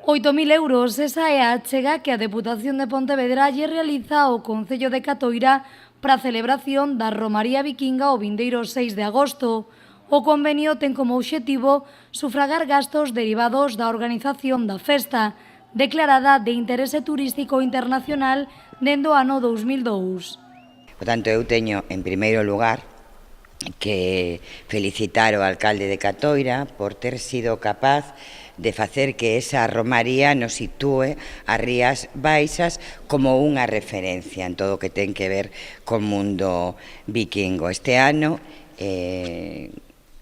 8.000 euros, esa é a achega que a Deputación de Pontevedra lle realiza ao Concello de Catoira para a celebración da Romaría Vikinga o vindeiro 6 de agosto. O convenio ten como obxectivo sufragar gastos derivados da organización da festa, declarada de interese turístico internacional dende o ano 2002. Por tanto, eu teño, en primeiro lugar, que felicitar ao alcalde de Catoira por ter sido capaz de facer que esa romaría nos sitúe as Rías Baixas como unha referencia en todo o que ten que ver co mundo vikingo. Este ano,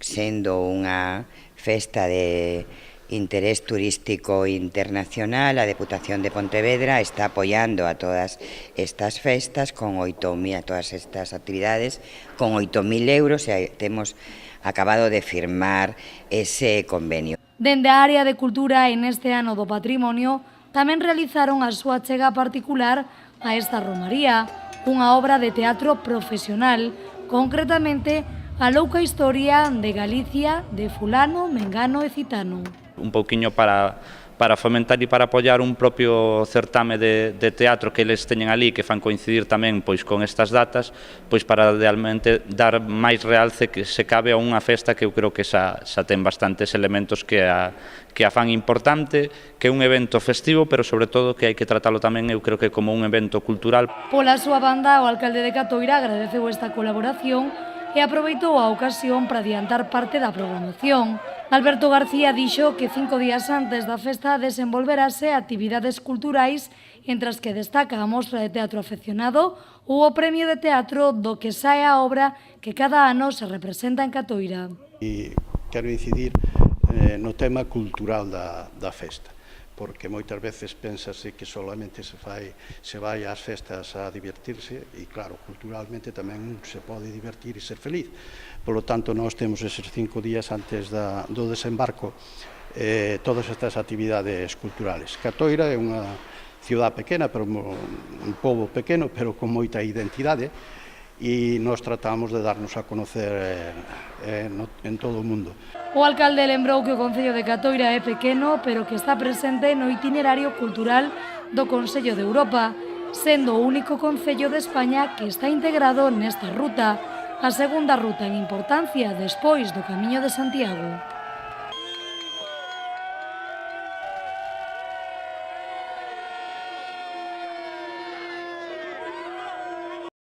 sendo unha festa de interés turístico internacional, a Deputación de Pontevedra está apoiando a todas estas festas con 8.000, a todas estas actividades con 8.000 euros e temos acabado de firmar ese convenio. Dende a área de cultura en este ano do patrimonio tamén realizaron a súa achega particular a esta romaría, unha obra de teatro profesional, concretamente a louca historia de Galicia de fulano, mengano e citano. Un pouquiño para fomentar e para apoiar un propio certame de teatro que eles teñen ali, que fan coincidir tamén pois con estas datas, pois para realmente dar máis realce que se cabe a unha festa que eu creo que xa ten bastantes elementos que a fan importante, que é un evento festivo, pero sobre todo que hai que tratalo tamén, eu creo que como un evento cultural. Pola súa banda, o alcalde de Catoira agradeceu esta colaboración e aproveitou a ocasión para adiantar parte da programación. Alberto García dixo que 5 días antes da festa desenvolverase actividades culturais, entre as que destaca a mostra de teatro afeccionado ou o premio de teatro do que sae a obra que cada ano se representa en Catoira. E quero incidir no tema cultural da festa, porque moitas veces pénsase que solamente se vai ás festas a divertirse e, claro, culturalmente tamén se pode divertir e ser feliz. Polo tanto, nós temos eses 5 días antes do desembarco todas estas actividades culturales. Catoira é unha ciudad pequena, pero un pobo pequeno, pero con moita identidade, e nós tratamos de darnos a conocer en todo o mundo. O alcalde lembrou que o Concello de Catoira é pequeno, pero que está presente no itinerario cultural do Consello de Europa, sendo o único concello de España que está integrado nesta ruta, a segunda ruta en importancia despois do Camiño de Santiago.